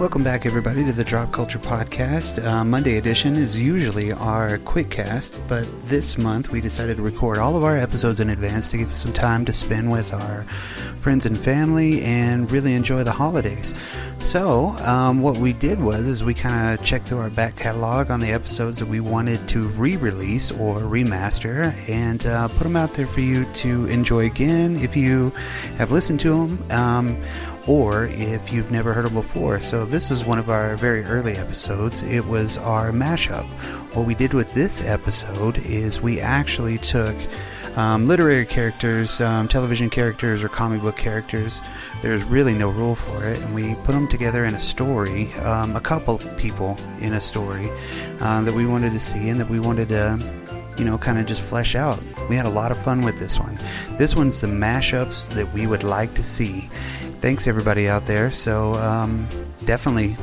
Welcome back, everybody, to the Drop Culture Podcast. Monday edition is usually our Quickcast, but this month we decided to record all of our episodes in advance to give us some time to spend with our friends and family and really enjoy the holidays. So, what we did was we kind of checked through our back catalog on the episodes that we wanted to re-release or remaster and put them out there for you to enjoy again if you have listened to them. Or if you've never heard them before. So this is one of our very early episodes. It was our mashup. What we did with this episode is we actually took literary characters, television characters, or comic book characters. There's really no rule for it. And we put them together in a story, a couple people in a story that we wanted to see and that we wanted to kind of just flesh out. We had a lot of fun with this one. This one's the mashups that we would like to see. Thanks, everybody out there. So definitely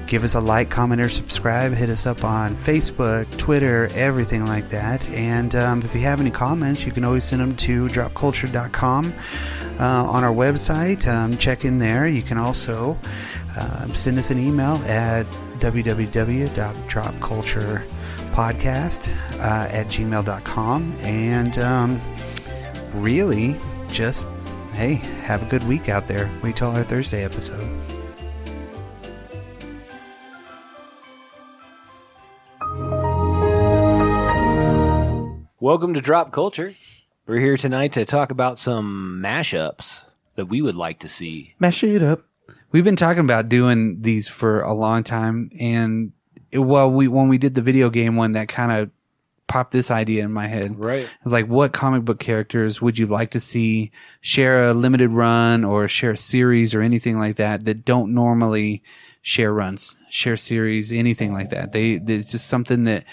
give us a like, comment, or subscribe. Hit us up on Facebook, Twitter, everything like that. And if you have any comments, you can always send them to dropculture.com on our website. Check in there. You can also send us an email at www.dropculturepodcast@gmail.com. And really just... hey, have a good week out there. Wait till our Thursday episode. Welcome to Drop Culture. We're here tonight to talk about some mashups that we would like to see. Mash it up. We've been talking about doing these for a long time, and when we did the video game one, that kind of popped this idea in my head. Right. I was like, what comic book characters would you like to see share a limited run or share a series or anything like that don't normally share runs, share series, anything like that? There's just something that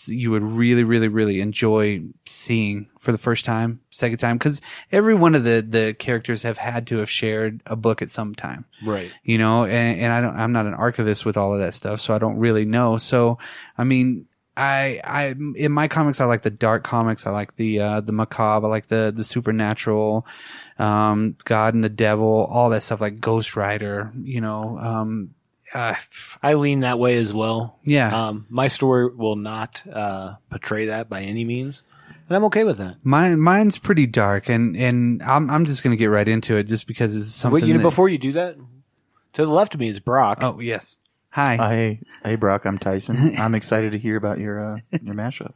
you would really, really, really enjoy seeing for the first time, second time, because every one of the characters have had to have shared a book at some time. Right. And I'm not an archivist with all of that stuff, so I don't really know. So, I mean, I in my comics, I like the dark comics. I like the macabre. I like the supernatural, God and the devil, all that stuff, like Ghost Rider. I lean that way as well. Yeah. My story will not portray that by any means, and I'm okay with that. Mine's pretty dark, and I'm just gonna get right into it, just because it's something. Wait, before you do that, to the left of me is Brock. Oh yes. Hi. Hey, Brock. I'm Tyson. I'm excited to hear about your mashup.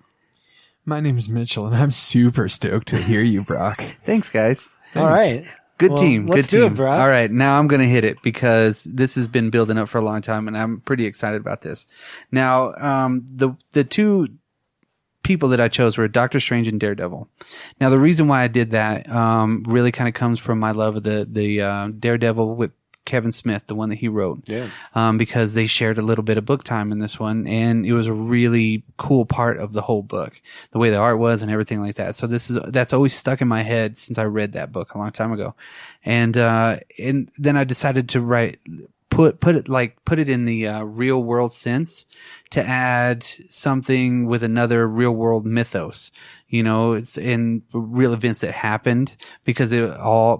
My name is Mitchell, and I'm super stoked to hear you, Brock. Thanks, guys. All right. Good team. Let's Good team. do it, Brock. All right. Now I'm going to hit it because this has been building up for a long time, and I'm pretty excited about this. Now, the two people that I chose were Doctor Strange and Daredevil. Now, the reason why I did that really kind of comes from my love of the Daredevil with Kevin Smith, the one that he wrote. Yeah. Because they shared a little bit of book time in this one, and it was a really cool part of the whole book, the way the art was and everything like that. So that's always stuck in my head since I read that book a long time ago. And then I decided to put it in the real world sense, to add something with another real world mythos. It's in real events that happened, because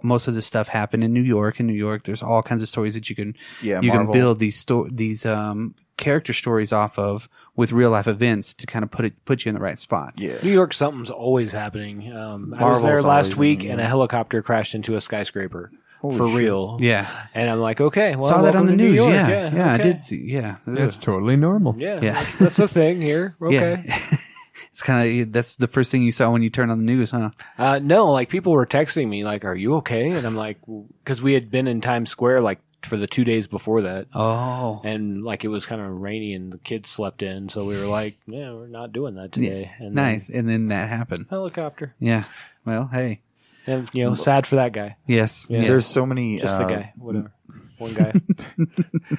most of this stuff happened in New York. In New York, there's all kinds of stories that you can build these character stories off of with real life events to kind of put you in the right spot. Yeah. New York, something's always happening. I was there last week, and a helicopter crashed into a skyscraper. Holy for shit. real. Yeah. And I'm like, okay, well, saw that on the news. York. Yeah, okay. I did see. Yeah, That's totally normal. Yeah. That's the thing here. Okay. Yeah. It's kind of, that's the first thing you saw when you turned on the news, huh? No, like people were texting me like, are you okay? And I'm like, because we had been in Times Square like for the 2 days before that. Oh. And like it was kind of rainy and the kids slept in. So we were like, yeah, we're not doing that today. Yeah. And nice. And then that happened. Helicopter. Yeah. Well, hey. And, sad for that guy. Yes. Yeah. There's so many... Just the guy. Whatever. One guy.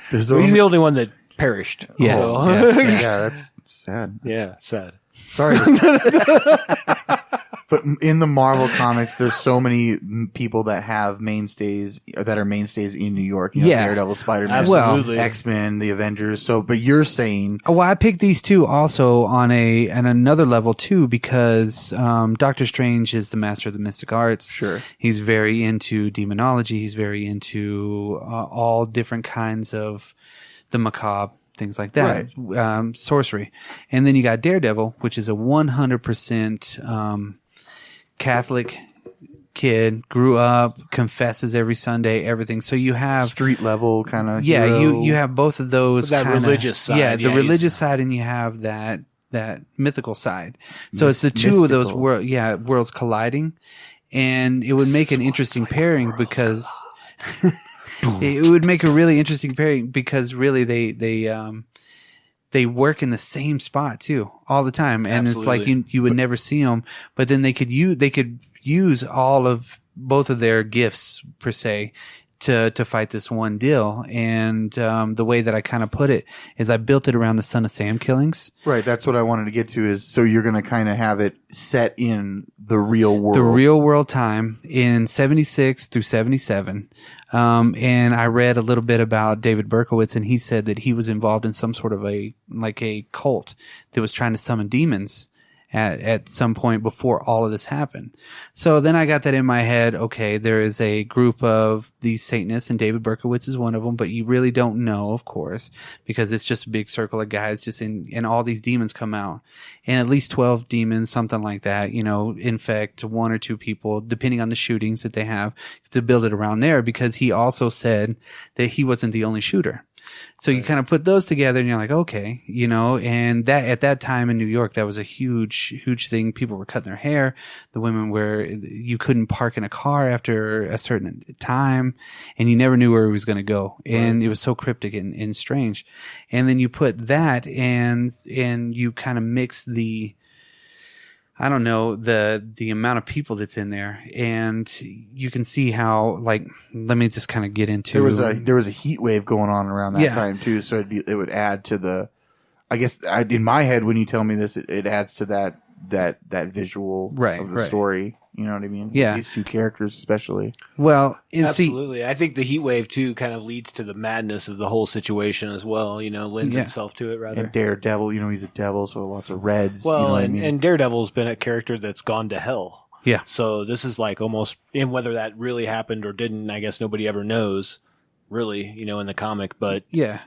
He's the only one that perished. Yeah. So. Yeah, that's sad. Yeah, sad. Sorry. But in the Marvel comics, there's so many people that have mainstays that are mainstays in New York. You know, Yeah. Daredevil, Spider-Man, Absolutely. X-Men, the Avengers. So, but you're saying Well, I picked these two also on another level too because Doctor Strange is the master of the mystic arts. Sure. He's very into demonology. He's very into all different kinds of the macabre, things like that, sorcery. And then you got Daredevil, which is a 100% Catholic kid, grew up, confesses every Sunday, everything. So you have street level kind of you have both of those That kinda, religious side. Yeah, the Yeah, religious side, and you have that mythical side. So it's the two of those worlds colliding, and it would make an interesting pairing because it would make a really interesting pairing because really they work in the same spot too all the time, and Absolutely. it's like you would never see them, but then they could use all of both of their gifts per se to fight this one deal. And the way that I kind of put it is I built it around the Son of Sam killings. Right, that's what I wanted to get to is so you're going to kind of have it set in the real world. The real world time in 76 through 77. And I read a little bit about David Berkowitz, and he said that he was involved in some sort of a cult that was trying to summon demons at some point before all of this happened. So then I got that in my head. Okay, there is a group of these Satanists, and David Berkowitz is one of them, but you really don't know, of course, because it's just a big circle of guys and all these demons come out. And at least 12 demons, something like that, infect one or two people, depending on the shootings that they have, to build it around there, because he also said that he wasn't the only shooter. So you kind of put those together and you're like, okay, and that at that time in New York, that was a huge, huge thing. People were cutting their hair. The women you couldn't park in a car after a certain time, and you never knew where it was going to go. And it was so cryptic and strange. And then you put that and you kind of mix the amount of people that's in there, and you can see how, let me just kind of get into. There was a heat wave going on around that time too, so it would add to the. I guess in my head, when you tell me this, it adds to that visual of the story. You know what I mean? Yeah. These two characters, especially. Well, absolutely. I think the heat wave too kind of leads to the madness of the whole situation as well. Lends itself to it rather. And Daredevil, he's a devil, so lots of reds. Well, and Daredevil's been a character that's gone to hell. Yeah. So this is like almost, and whether that really happened or didn't, I guess nobody ever knows, really. In the comic, but yeah.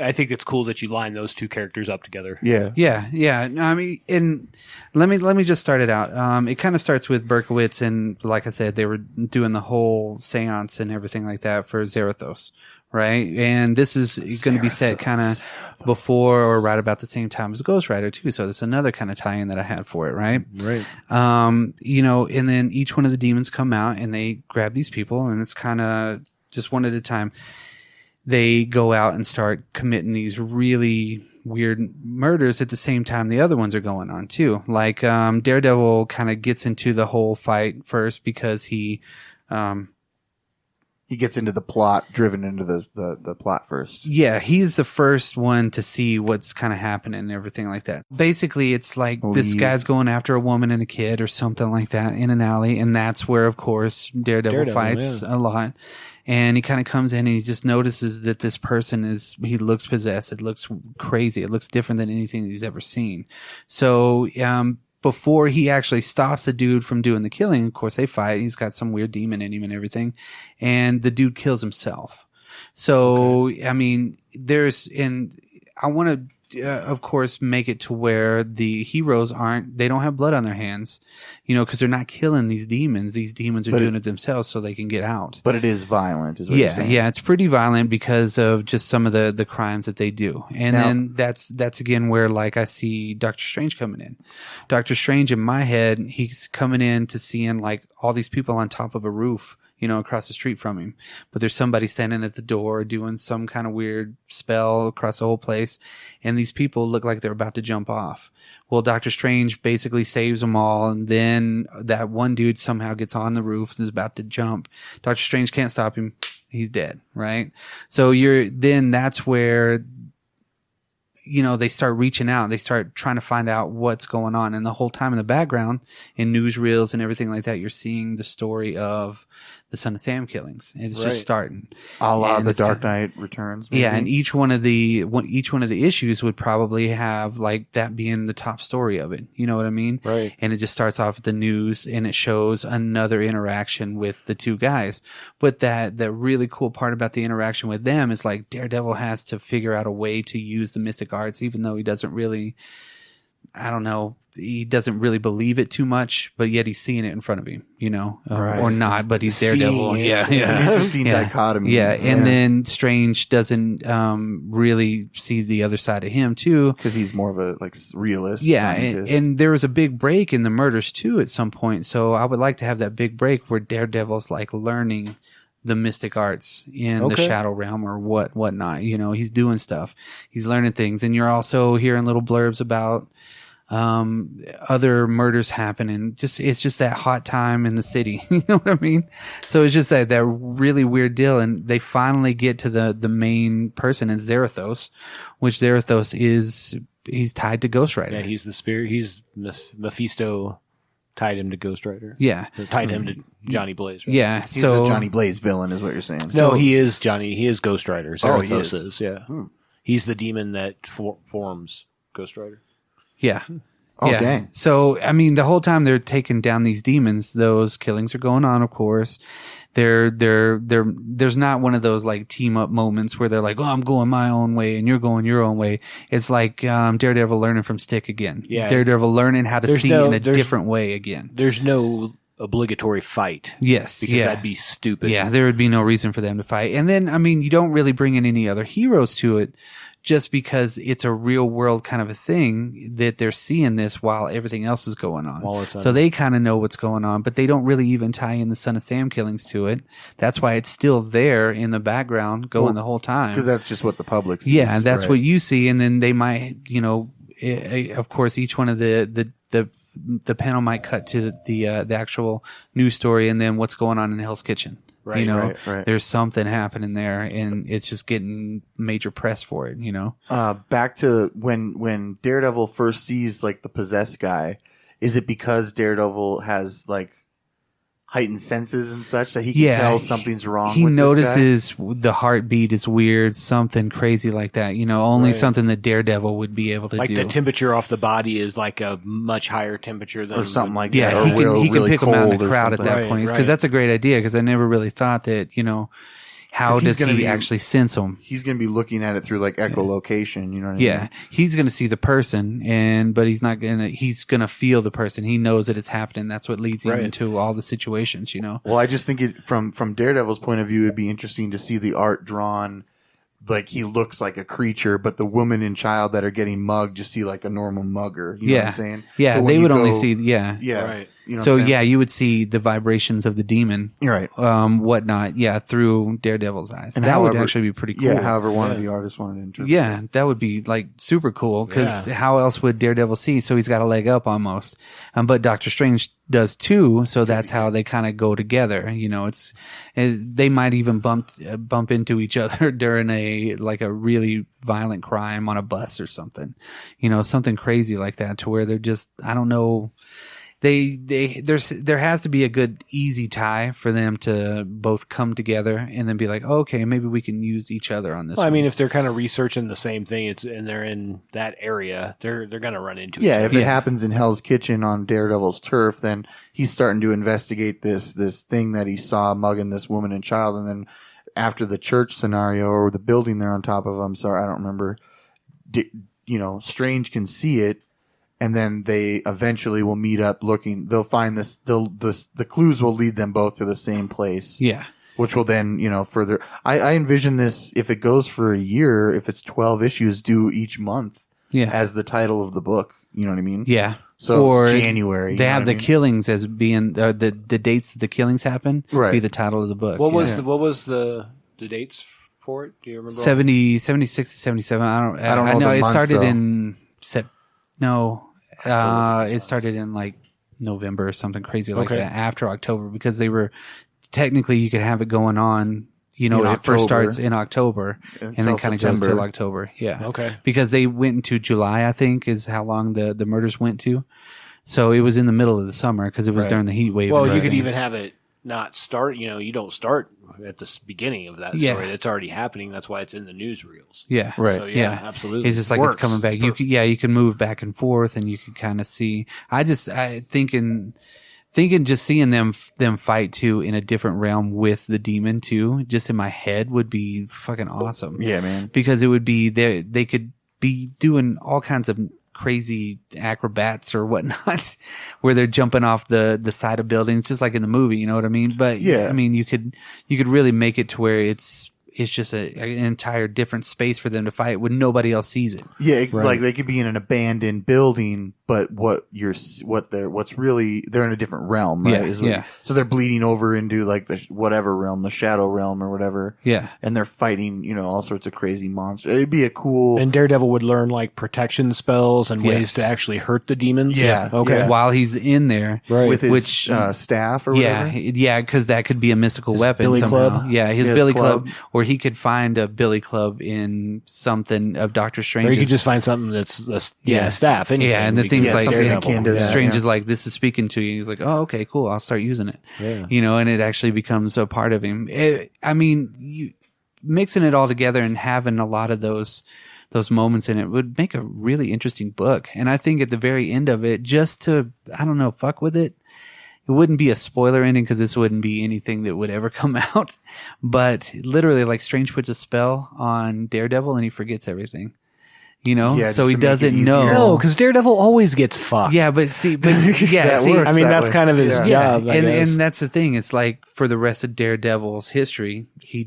I think it's cool that you line those two characters up together. Yeah. I mean, and let me just start it out. It kind of starts with Berkowitz, and like I said, they were doing the whole seance and everything like that for Zarathos, right? And this is going to be set kind of before or right about the same time as Ghost Rider too. So that's another kind of tie-in that I had for it, right? Right. And then each one of the demons come out and they grab these people, and it's kind of just one at a time. They go out and start committing these really weird murders at the same time the other ones are going on too. Like Daredevil kind of gets into the whole fight first because he gets into the plot, driven into the plot first. Yeah, he's the first one to see what's kind of happening and everything like that. Basically, it's like this guy's going after a woman and a kid or something like that in an alley, and that's where, of course, Daredevil fights a lot. And he kind of comes in and he just notices that this person he looks possessed. It looks crazy. It looks different than anything he's ever seen. So, before he actually stops a dude from doing the killing, of course they fight. He's got some weird demon in him and everything. And the dude kills himself. So, okay. I mean, I want to, of course, make it to where the heroes they don't have blood on their hands, because they're not killing these demons. These demons are doing it themselves so they can get out. But it is violent, is what you're saying. Yeah, it's pretty violent because of just some of the crimes that they do. And then that's again where, I see Doctor Strange coming in. Doctor Strange, in my head, he's coming in to seeing, all these people on top of a roof, across the street from him. But there's somebody standing at the door doing some kind of weird spell across the whole place. And these people look like they're about to jump off. Well, Doctor Strange basically saves them all. And then that one dude somehow gets on the roof and is about to jump. Doctor Strange can't stop him. He's dead, right? So that's where they start reaching out. They start trying to find out what's going on. And the whole time in the background, in newsreels and everything like that, you're seeing the story of the Son of Sam killings. It's just starting. A la the Dark Knight Returns. Maybe? Yeah, and each one of the issues would probably have like that being the top story of it. You know what I mean? Right. And it just starts off with the news, and it shows another interaction with the two guys. But the really cool part about the interaction with them is like Daredevil has to figure out a way to use the mystic arts, even though he doesn't really. I don't know. He doesn't really believe it too much, but yet he's seeing it in front of him, or not, but he's Daredevil. Yeah. It's an interesting dichotomy. Yeah. And then Strange doesn't, really see the other side of him too. Because he's more of a realist. Yeah. And there was a big break in the murders too at some point. So I would like to have that big break where Daredevil's learning the mystic arts in the shadow realm or whatnot. He's doing stuff. He's learning things. And you're also hearing little blurbs about other murders happening. It's just that hot time in the city. You know what I mean? So it's just that really weird deal. And they finally get to the main person, is Zarathos, which Zarathos he's tied to Ghost Rider. Yeah, he's the spirit. He's Mephisto tied him to Ghost Rider. Yeah. Or tied him to Johnny Blaze. Right? Yeah. He's a Johnny Blaze villain is what you're saying. No, he is Johnny. He is Ghost Rider. Zarathos he is. Yeah. He's the demon that forms Ghost Rider. Yeah. Oh, yeah. dang. So, the whole time they're taking down these demons, those killings are going on, of course. There's not one of those team up moments where they're like, oh, I'm going my own way and you're going your own way. It's like Daredevil learning from Stick again. Yeah. Daredevil learning how to see in a different way again. There's no obligatory fight. Yes. Because that'd be stupid. Yeah, there would be no reason for them to fight. And then, you don't really bring in any other heroes to it, just because it's a real world kind of a thing that they're seeing this while everything else is going on. So they kind of know what's going on, but they don't really even tie in the Son of Sam killings to it. That's why it's still there in the background going the whole time. Because that's just what the public sees. Yeah, that's what you see. And then they might, of course, each one of the panel might cut to the actual news story and then what's going on in Hell's Kitchen. Right, right. There's something happening there, and it's just getting major press for it. Back to when Daredevil first sees the possessed guy, is it because Daredevil has heightened senses and such that he can tell something's wrong? He notices the heartbeat is weird, something crazy like that. Only something that Daredevil would be able to do. The temperature off the body is a much higher temperature than or something like that. Yeah, he can pick them out in the crowd at that point, because that's a great idea. Because I never really thought that how does he actually sense them? He's going to be looking at it through echolocation, you know what I mean? Yeah, he's going to see the person, but he's going to feel the person. He knows that it's happening. That's what leads him into all the situations, Well, I just think from Daredevil's point of view, it'd be interesting to see the art drawn he looks like a creature, but the woman and child that are getting mugged just see a normal mugger. You know what I'm saying? Yeah, they would only see, Yeah. Right. So you would see the vibrations of the demon, right? Whatnot, through Daredevil's eyes, and that would actually be pretty cool. Yeah, however one of the artists wanted to interpret. Yeah, that would be super cool, because how else would Daredevil see? So he's got a leg up almost, but Doctor Strange does too. So that's how they kind of go together. They might even bump into each other during a really violent crime on a bus or something, something crazy like that, to where they're just, I don't know. There has to be a good easy tie for them to both come together and then be like, oh, okay, maybe we can use each other on this. Well, if they're kind of researching the same thing, and they're in that area, they're going to run into each other. Yeah, if it happens in Hell's Kitchen on Daredevil's turf, then he's starting to investigate this thing that he saw mugging this woman and child, and then after the church scenario or the building they're on top of, I'm sorry, I don't remember. Strange can see it. And then they eventually will meet up looking. They'll find this. The clues will lead them both to the same place. Yeah. Which will then, further. I envision this, if it goes for a year, if it's 12 issues due each month. Yeah. As the title of the book. You know what I mean? Yeah. So or January. They have the killings as being the dates that the killings happen. Right. Be the title of the book. What was the dates for it? Do you remember? 70, 76 to 77. I don't know. I know it started in it started in November or something crazy like that, after October, because they were technically, you could have it going on it first starts in October and then kind of goes till October. Yeah. Okay. Because they went into July, I think, is how long the murders went to. So it was in the middle of the summer because it was during the heat wave. Well, you could even have it not start, you don't start at the beginning of that story. It's already happening. That's why it's in the newsreels. Yeah. Right. So, absolutely. It's just like it's coming back. You can move back and forth and you can kind of see. I thinking just seeing them fight too in a different realm with the demon too, just in my head would be fucking awesome. Yeah, man. Because it would be they could be doing all kinds of crazy acrobats or whatnot where they're jumping off the side of buildings just like in the movie, you know what I mean? But I mean you could really make it to where it's just an entire different space for them to fight when nobody else sees it. Yeah, like they could be in an abandoned building, but they're in a different realm, right? So they're bleeding over into like the whatever realm, the shadow realm or whatever. Yeah. And they're fighting, all sorts of crazy monsters. It'd be a cool. And Daredevil would learn like protection spells and ways to actually hurt the demons. Yeah. Okay. Yeah. While he's in there, right. With his staff or whatever. Yeah, because that could be a mystical weapon. Billy somehow. Club. Yeah, his Billy Club, or he could find a Billy Club in something of Doctor Strange. Or you could just find something that's a staff. Anything, and the things like Strange is like, this is speaking to you. He's like, oh, okay, cool. I'll start using it. Yeah. And it actually becomes a part of him. Mixing it all together and having a lot of those moments in it would make a really interesting book. And I think at the very end of it, just to, I don't know, fuck with it. It wouldn't be a spoiler ending because this wouldn't be anything that would ever come out. But literally, like, Strange puts a spell on Daredevil and he forgets everything. So he doesn't know. No, because Daredevil always gets fucked. Yeah, that's kind of his job. And that's the thing. It's like for the rest of Daredevil's history, he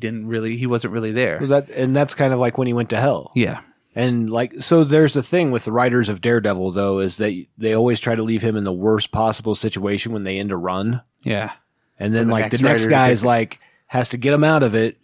wasn't really there. That's kind of like when he went to hell. Yeah. And so there's the thing with the writers of Daredevil, though, is that they always try to leave him in the worst possible situation when they end a run. Yeah. And then the next guy's has to get him out of it.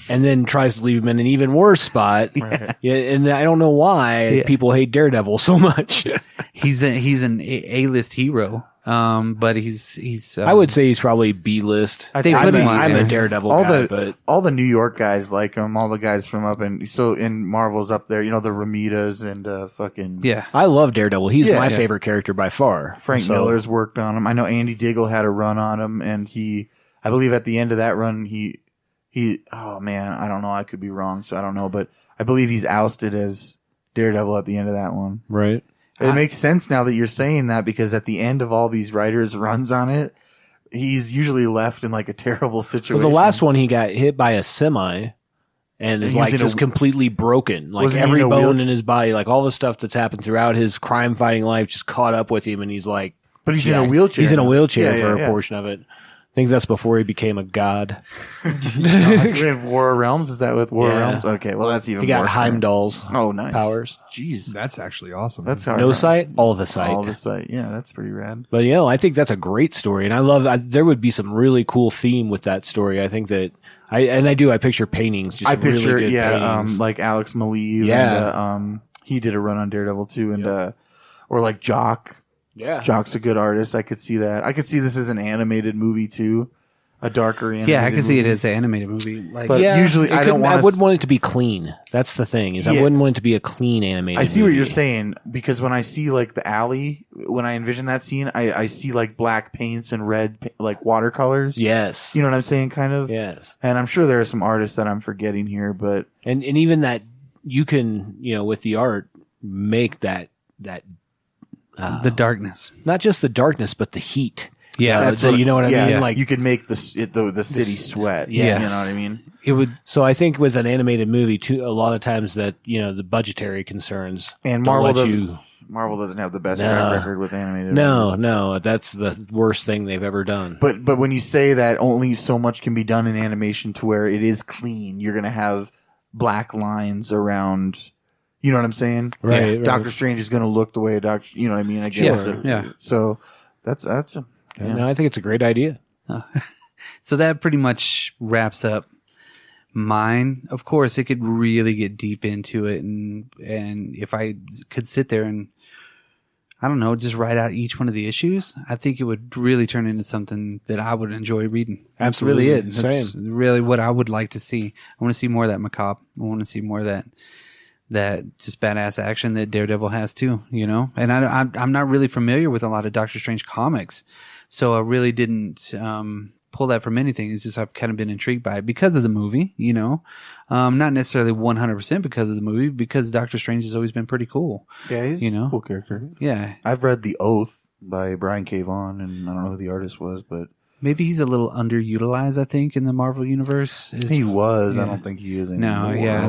And then tries to leave him in an even worse spot. Right. Yeah, and I don't know why people hate Daredevil so much. He's an A-list hero, but he's. I would say he's probably B-list. I'm a Daredevil guy, but all the New York guys like him. All the guys from up in Marvel's up there. The Ramitas and fucking. Yeah, I love Daredevil. He's my favorite character by far. Frank Miller's worked on him. I know Andy Diggle had a run on him, and I believe at the end of that run he, oh man, I don't know. I could be wrong, so I don't know. But I believe he's ousted as Daredevil at the end of that one. Right. It makes sense now that you're saying that because at the end of all these writers' runs on it, he's usually left in like a terrible situation. Well, the last one he got hit by a semi and is like just completely broken. Like every bone in his body, like all the stuff that's happened throughout his crime fighting life just caught up with him and he's like... But he's in a wheelchair. He's in a wheelchair for a portion of it. I think that's before he became a god. We have War of Realms. Is that with War of Realms? Okay, well that's even more. He got Heimdall's powers. Jeez, that's actually awesome. That's hard. No sight, all the sight. All the sight. Yeah, that's pretty rad. But I think that's a great story, and I love. There would be some really cool theme with that story. I think that I picture paintings. Just really good paintings. Like Alex Maleev. Yeah, and, he did a run on Daredevil too, and or like Jock. Yeah. Jock's a good artist. I could see that. I could see this as an animated movie too. A darker animated movie. Yeah, I could see it movie. as an animated movie. But usually I wouldn't want it to be clean. That's the thing. I wouldn't want it to be a clean animated movie. I see what you're saying because when I see like the alley, when I envision that scene, I see like black paints and red like watercolors. Yes. You know what I'm saying? Kind of. Yes. And I'm sure there are some artists that I'm forgetting here, but and even that you can, with the art make that the darkness, not just the darkness, but the heat. Yeah, that's you know what I mean. Yeah. Like you could make the city sweat. Yeah, you know what I mean. It would. So I think with an animated movie, too, a lot of times that the budgetary concerns and Marvel doesn't have the best track record with animated. No, that's the worst thing they've ever done. But when you say that only so much can be done in animation to where it is clean, you're gonna have black lines around. You know what I'm saying? Right. Yeah. Doctor Strange is going to look the way a Doctor... You know what I mean? I guess. Yeah. So that's No, I think it's a great idea. So that pretty much wraps up mine. Of course, it could really get deep into it. And if I could sit there and... I don't know, just write out each one of the issues, I think it would really turn into something that I would enjoy reading. Absolutely. That's really it. That's Same. really what I would like to see. I want to see more of that macabre. I want to see more of that just badass action that Daredevil has too, you know? And I'm not really familiar with a lot of Doctor Strange comics, so I really didn't pull that from anything. It's just I've kind of been intrigued by it because of the movie, you know? Not necessarily 100% because of the movie, because Doctor Strange has always been pretty cool. Yeah, he's a cool character. Yeah. I've read The Oath by Brian K. Vaughan, and I don't know who the artist was, but... Maybe he's a little underutilized, I think, in the Marvel Universe. He was. Yeah. I don't think he is anymore. No, yeah.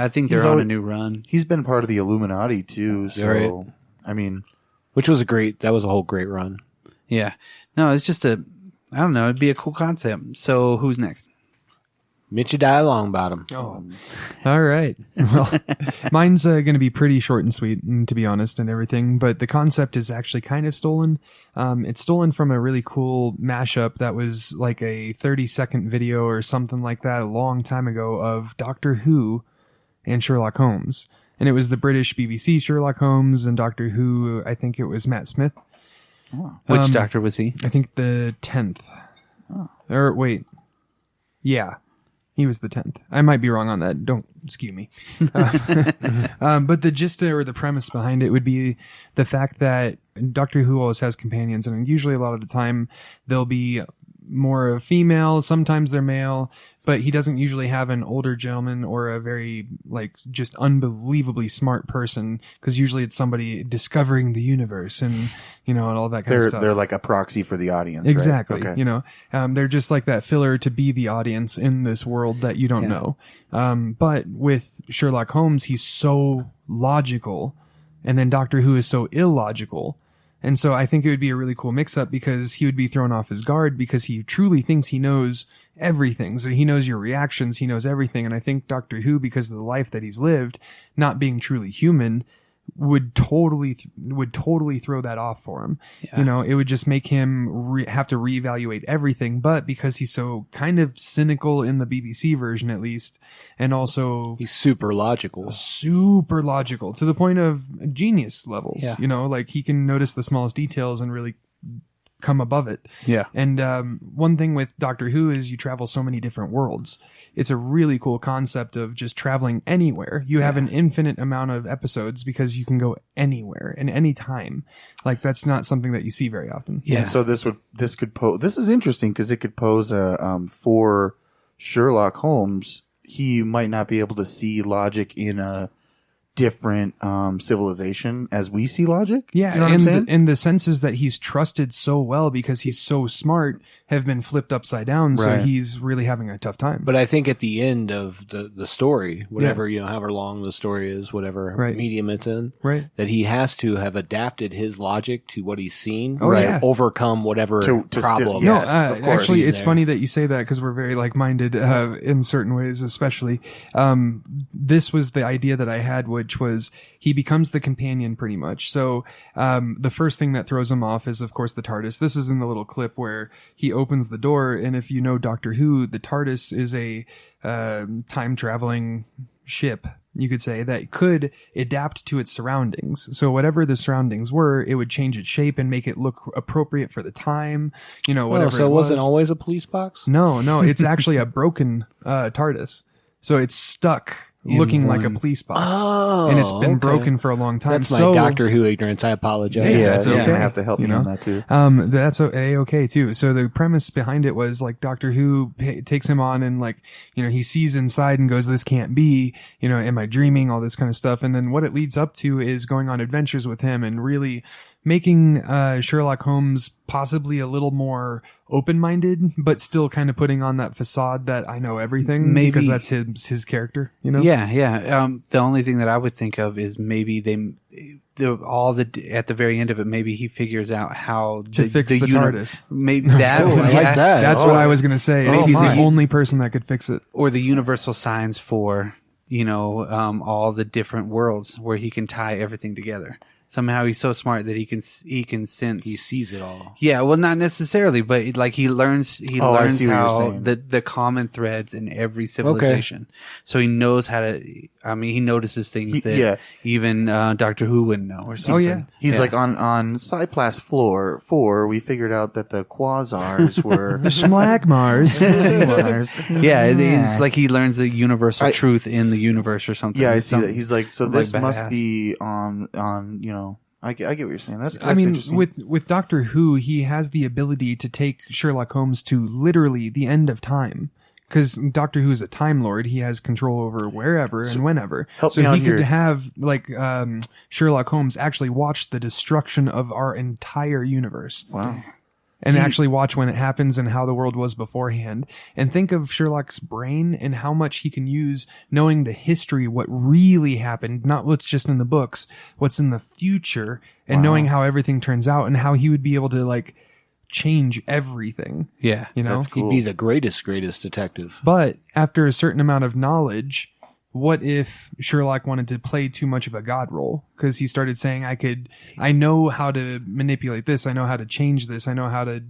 I think they're on a new run. He's been part of the Illuminati, too, so... Right. I mean... Which was that was a whole great run. Yeah. No, it's just I don't know, it'd be a cool concept. So, who's next? Mitchie Die Longbottom. Oh, all right. Well, mine's going to be pretty short and sweet, to be honest, and everything. But the concept is actually kind of stolen. It's stolen from a really cool mashup that was like a 30-second video or something like that a long time ago of Doctor Who and Sherlock Holmes. And it was the British BBC Sherlock Holmes and Doctor Who. I think it was Matt Smith. Oh. Which doctor was he? I think the 10th. Oh. Or wait. Yeah. He was the 10th. I might be wrong on that. Don't skew me. But the gist or the premise behind it would be the fact that Doctor Who always has companions, and usually a lot of the time they'll be more female, sometimes they're male, but he doesn't usually have an older gentleman or a very, like, just unbelievably smart person, because usually it's somebody discovering the universe and, you know, and all that kind of stuff. They're like a proxy for the audience, exactly, right? Okay. You know, they're just like that filler to be the audience in this world that you don't know. But with Sherlock Holmes, he's so logical, and then Doctor Who is so illogical. And so I think it would be a really cool mix-up, because he would be thrown off his guard because he truly thinks he knows everything. So he knows your reactions, he knows everything. And I think Doctor Who, because of the life that he's lived, not being truly human, would totally throw that off for him. Yeah. You know, it would just make him have to reevaluate everything. But because he's so kind of cynical in the BBC version, at least, and also he's super logical to the point of genius levels. Yeah. You know, like he can notice the smallest details and really come above it. Yeah. And one thing with Doctor Who is you travel so many different worlds. It's a really cool concept of just traveling anywhere. You have an infinite amount of episodes because you can go anywhere and any time. Like, that's not something that you see very often. Yeah. And so this is interesting, because it could pose for Sherlock Holmes, he might not be able to see logic in a different civilization as we see logic. Yeah, you know and the senses that he's trusted so well because he's so smart have been flipped upside down, so he's really having a tough time. But I think at the end of the story, whatever, you know, however long the story is, whatever medium it's in, that he has to have adapted his logic to what he's seen, overcome whatever problem. Actually, it's funny that you say that, because we're very like-minded in certain ways, especially. This was the idea that I had, which was he becomes the companion pretty much. So the first thing that throws him off is, of course, the TARDIS. This is in the little clip where he opens the door, and if you know Doctor Who, the TARDIS is a time-traveling ship, you could say, that could adapt to its surroundings. So whatever the surroundings were, it would change its shape and make it look appropriate for the time, you know, whatever. So it wasn't always a police box? No, it's actually a broken TARDIS. So it's stuck looking like a police box. Oh, and it's been broken for a long time. That's my Doctor Who ignorance. I apologize. Yeah, that's okay. You're gonna have to help me on that too. That's okay too. So the premise behind it was, like, Doctor Who takes him on, and, like, you know, he sees inside and goes, "This can't be. You know, am I dreaming?" All this kind of stuff. And then what it leads up to is going on adventures with him and really making Sherlock Holmes possibly a little more open-minded, but still kind of putting on that facade that I know everything, because that's his character, you know? Yeah. The only thing that I would think of is maybe at the very end of it, maybe he figures out how to fix the TARDIS. Maybe that. I like that. That's what I was going to say. He's the only person that could fix it. Or the universal signs for, you know, all the different worlds where he can tie everything together. Somehow he's so smart that he can sense. He sees it all. Yeah, well, not necessarily, but like he learns how the common threads in every civilization. Okay. So he knows how to. I mean, he notices things that even Doctor Who wouldn't know or something. Oh yeah, he's like on Cyplast floor 4. We figured out that the quasars were Schmagmars. Yeah, it's like he learns the universal truth in the universe or something. Yeah, I see that. He's like, so this must be on I get what you're saying. That's I mean, with Doctor Who, he has the ability to take Sherlock Holmes to literally the end of time. Because Doctor Who is a Time Lord, he has control over wherever and whenever. So he could have, like, Sherlock Holmes actually watch the destruction of our entire universe. Wow. And actually watch when it happens and how the world was beforehand. And think of Sherlock's brain and how much he can use knowing the history, what really happened, not what's just in the books, what's in the future, and knowing how everything turns out and how he would be able to, like, change everything. Yeah. You know? That's cool. He'd be the greatest detective. But after a certain amount of knowledge, what if Sherlock wanted to play too much of a god role? Because he started saying, I know how to manipulate this. I know how to change this. I know how to,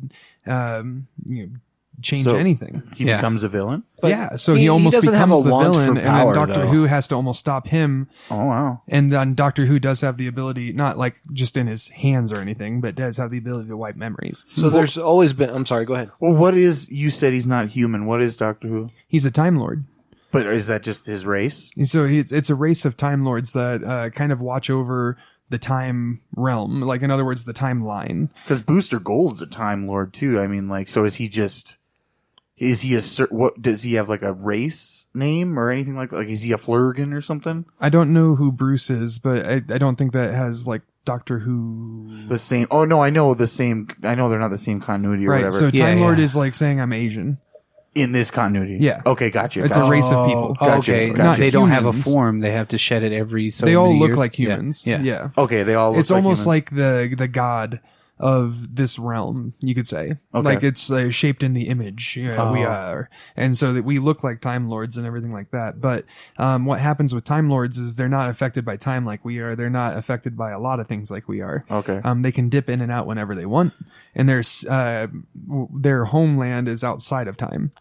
change anything. He becomes a villain? But so he almost becomes the villain, and then Doctor Who has to almost stop him. Oh, wow. And then Doctor Who does have the ability, not like just in his hands or anything, but does have the ability to wipe memories. So there's always been, I'm sorry, go ahead. Well, you said he's not human. What is Doctor Who? He's a Time Lord. But is that just his race? So it's a race of Time Lords that kind of watch over the time realm. Like, in other words, the timeline. Because Booster Gold's a Time Lord, too. I mean, like, so is he what, does he have, like, a race name or anything like that? Like, is he a Flurgan or something? I don't know who Bruce is, but I don't think that has, like, Doctor Who... The same... Oh, no, I know they're not the same continuity or whatever. So Time Lord is like saying I'm Asian. In this continuity? Yeah. Okay, gotcha. It's a race of people. Okay. They don't have a form. They have to shed it every so many years. They all look like humans. Yeah. Okay, they all look like humans. It's almost like the god of this realm, you could say. Okay. Like it's shaped in the image we are. And so that we look like Time Lords and everything like that. But what happens with Time Lords is they're not affected by time like we are. They're not affected by a lot of things like we are. Okay. They can dip in and out whenever they want. And their homeland is outside of time.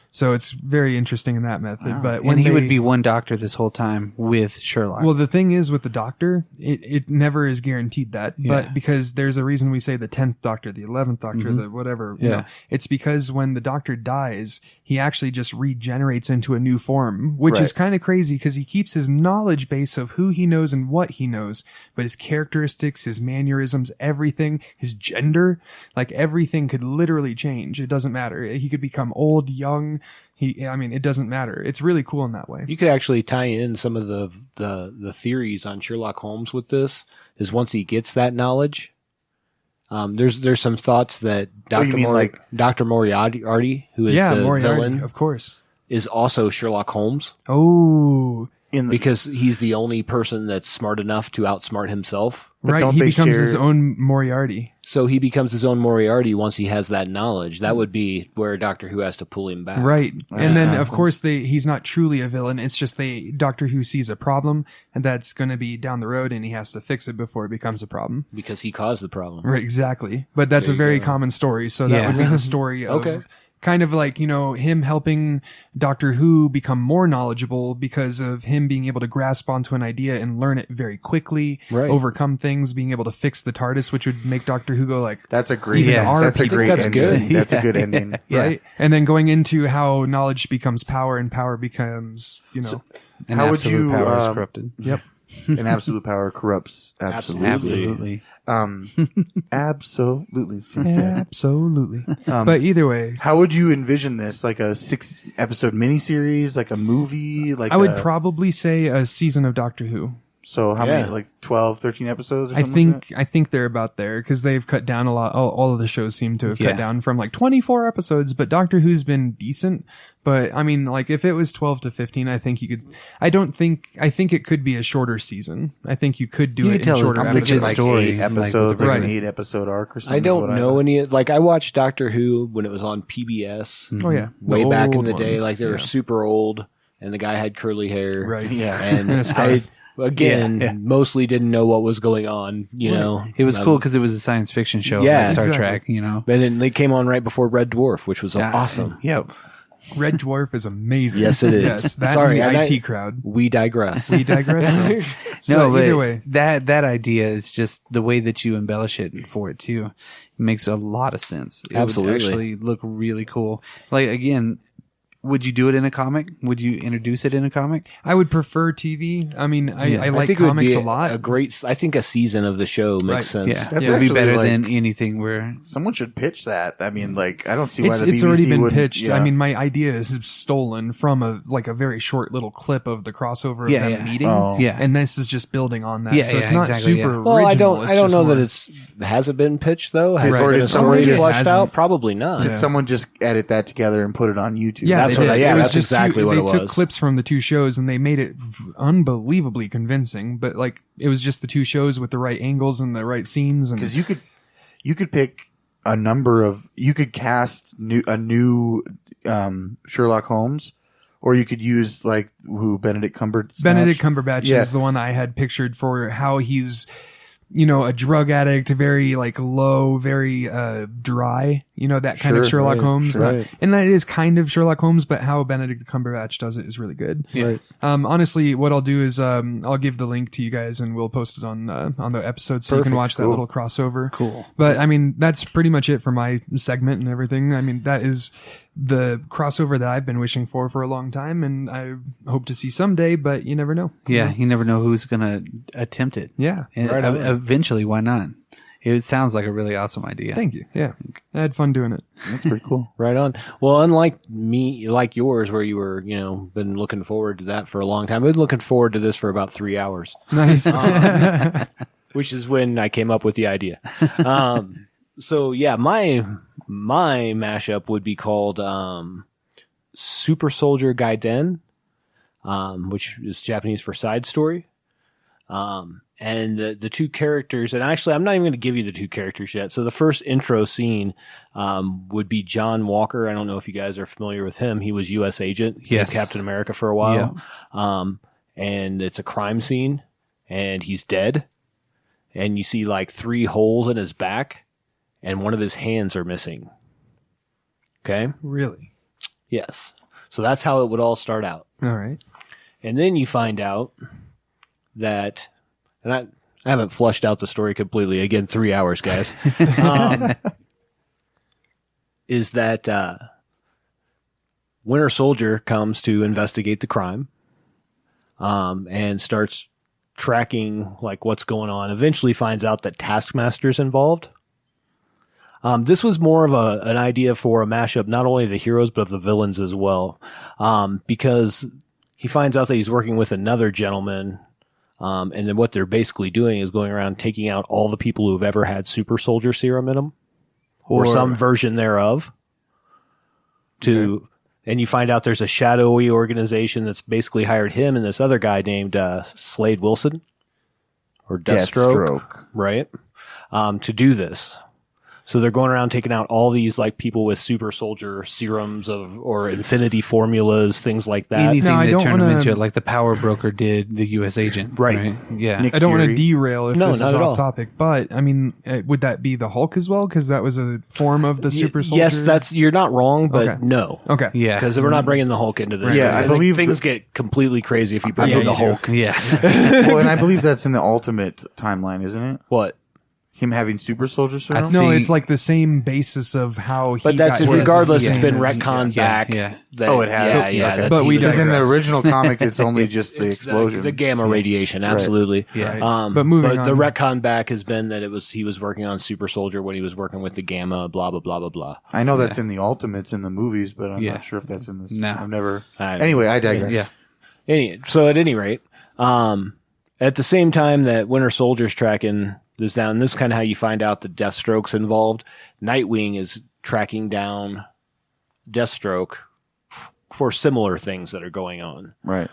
So it's very interesting in that method. Wow. But when he would be one Doctor this whole time with Sherlock. Well, the thing is with the Doctor, it never is guaranteed that. Yeah. But because there's a reason we say the 10th Doctor, the 11th Doctor, the whatever. You know, it's because when the Doctor dies, he actually just regenerates into a new form, which is kind of crazy because he keeps his knowledge base of who he knows and what he knows, but his characteristics, his mannerisms, everything, his gender, like everything could literally change. It doesn't matter. He could become old, young. It doesn't matter. It's really cool in that way. You could actually tie in some of the theories on Sherlock Holmes with this. Is once he gets that knowledge, there's some thoughts that Dr. Moriarty, who is the villain, of course, is also Sherlock Holmes. Oh, because he's the only person that's smart enough to outsmart himself. Right, he becomes his own Moriarty. So he becomes his own Moriarty once he has that knowledge. That would be where Doctor Who has to pull him back. Right. And then, of course, he's not truly a villain. It's just Doctor Who sees a problem, and that's going to be down the road, and he has to fix it before it becomes a problem. Because he caused the problem. Right, exactly. But that's a very common story, so that would be the story of... Kind of like, him helping Doctor Who become more knowledgeable because of him being able to grasp onto an idea and learn it very quickly, overcome things, being able to fix the TARDIS, which would make Doctor Who go like, that's a great, that's a great ending. That's a good ending. Right? And then going into how knowledge becomes power and power becomes, and how would you, power is corrupted. Yep. And absolute power corrupts absolutely. Absolutely. But either way, how would you envision this? Like a 6-episode miniseries, like a movie? Like I would probably say a season of Doctor Who. So how many, like 12, 13 episodes or something? I think they're about there because they've cut down a lot. All of the shows seem to have cut down from like 24 episodes, but Doctor Who's been decent. But I mean, like if it was 12 to 15, I think you could, I think it could be a shorter season. I think you could do it in shorter episodes. Like 8 episodes, like an 8-episode arc or something. I don't know any, like I watched Doctor Who when it was on PBS. Oh yeah. Way back in the day, like they were super old and the guy had curly hair. Right. Yeah. And again, mostly didn't know what was going on, you know. It was cool because it was a science fiction show, like Star Trek, you know. And then they came on right before Red Dwarf, which was awesome. Yep. Red Dwarf is amazing. Yes, it is. Yes, that Sorry, and the IT crowd. We digress. We digress. No, but either way, that idea is just the way that you embellish it for it too. It makes a lot of sense. It Absolutely, would actually look really cool. Like again. Would you do it in a comic? Would you introduce it in a comic? I would prefer TV. I mean, I like comics a lot. I think a season of the show makes sense. Yeah, it would be better than anything where someone should pitch that. I mean, like, I don't see why the BBC it's already been wouldn't, pitched. I mean, my idea is stolen from a very short little clip of the crossover of them meeting. And this is just building on that. So it's not super original. Well, I don't know that has it been pitched though? Has it been story fleshed out? Probably not. Did someone just edit that together and put it on YouTube? Yeah, that's exactly what it was. They took clips from the two shows and they made it unbelievably convincing. But like, it was just the two shows with the right angles and the right scenes. Because you could pick a number of, you could cast a new Sherlock Holmes, or you could use like Benedict Cumberbatch. Benedict Cumberbatch is the one that I had pictured for how he's, you know, a drug addict, very like low, very dry, you know, that kind of Sherlock Holmes. And that is kind of Sherlock Holmes, but how Benedict Cumberbatch does it is really good. Right. Honestly, what I'll do is I'll give the link to you guys and we'll post it on the episode so you can watch that little crossover. Cool. But I mean, that's pretty much it for my segment and everything. I mean, that is the crossover that I've been wishing for a long time, and I hope to see someday, but you never know. Yeah, you never know who's going to attempt it. Yeah. And eventually, why not? It sounds like a really awesome idea. Thank you. Yeah. I had fun doing it. That's pretty cool. Right on. Well, unlike me, like yours, where you were, you know, been looking forward to that for a long time, I've been looking forward to this for about 3 hours. Nice. Which is when I came up with the idea. So yeah, my mashup would be called Super Soldier Gaiden, which is Japanese for side story. And the two characters, and actually I'm not even going to give you the two characters yet. So the first intro scene would be John Walker. I don't know if you guys are familiar with him. He was U.S. agent. He was Captain America for a while. Yeah. And it's a crime scene, and he's dead. And you see like 3 holes in his back. And one of his hands are missing. Okay? Really? Yes. So that's how it would all start out. All right. And then you find out that, and I haven't flushed out the story completely. Again, 3 hours, guys. Is that Winter Soldier comes to investigate the crime and starts tracking like what's going on. Eventually finds out that Taskmaster's involved. This was more of an idea for a mashup, not only of the heroes, but of the villains as well. Because he finds out that he's working with another gentleman. And then what they're basically doing is going around taking out all the people who've ever had super soldier serum in them. Or some version thereof. And you find out there's a shadowy organization that's basically hired him and this other guy named Slade Wilson. Or Deathstroke. Right? To do this. So they're going around taking out all these like people with super soldier serums or infinity formulas, things like that. Anything that turned them into it, like the power broker did the U.S. agent. Right. Yeah. Nick I don't want to derail if this is off topic, but I mean, would that be the Hulk as well? Because that was a form of the super soldier? Yes, you're not wrong, but no. Okay. Yeah. Because we're not bringing the Hulk into this. Yeah, I believe things get completely crazy if you bring in the Hulk. Yeah. Well, and I believe that's in the Ultimate timeline, isn't it? What? Him having super soldier serum? No, it's like the same basis of how he But that's regardless, it's been retconned back. Yeah. It has? Yeah. But because in the original comic, it's only just the explosion. The gamma radiation, absolutely. Right. Yeah. But moving on. The retcon back has been that he was working on super soldier when he was working with the gamma, blah, blah, blah, blah, blah. I know that's in the Ultimates in the movies, but I'm not sure if that's in this. No. I've never. Anyway, I digress. Yeah. So at any rate, at the same time that Winter Soldier's tracking this down, this is kind of how you find out that Deathstroke's involved. Nightwing is tracking down Deathstroke for similar things that are going on. Right.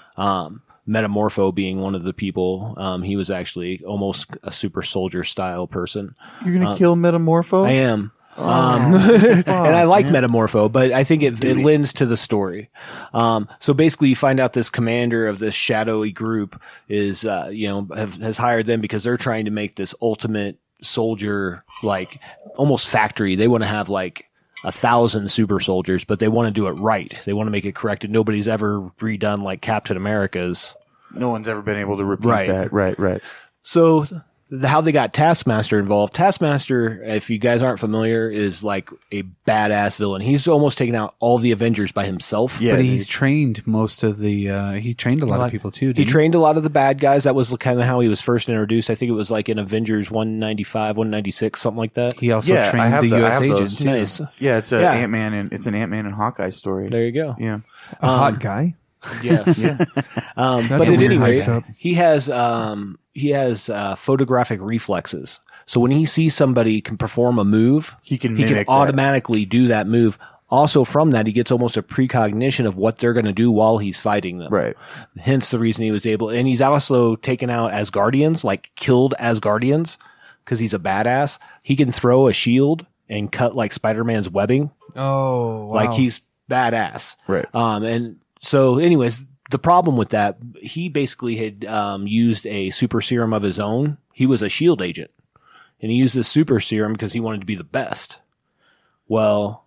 Metamorpho being one of the people. He was actually almost a super soldier style person. You're going to kill Metamorpho? I am. And I like Metamorpho, but I think it lends to the story. So basically you find out this commander of this shadowy group is, has hired them because they're trying to make this ultimate soldier, like almost factory. They want to have like 1,000 super soldiers, but they want to do it right. They want to make it correct. And nobody's ever redone like Captain America's. No one's ever been able to repeat that. Right. So how they got Taskmaster involved. Taskmaster, if you guys aren't familiar, is like a badass villain. He's almost taken out all the Avengers by himself. Yeah, but he's trained most of the, he trained a lot of people too, He trained a lot of the bad guys. That was kind of how he was first introduced. I think it was like in Avengers 195, 196, something like that. He also trained the U.S. agent too. Nice. Yeah, it's Ant-Man and Hawkeye story. There you go. Yeah. A hot guy? Yes. Yeah. But at any rate, he has photographic reflexes. So when he sees somebody can perform a move, he can automatically do that move. Also from that, he gets almost a precognition of what they're going to do while he's fighting them. Right. Hence the reason he was able, and he's also taken out Asgardians, like killed Asgardians, because he's a badass. He can throw a shield and cut like Spider-Man's webbing. Oh, wow. Like he's badass. Right. And so anyways, the problem with that, he basically had used a super serum of his own. He was a shield agent, and he used this super serum because he wanted to be the best. Well,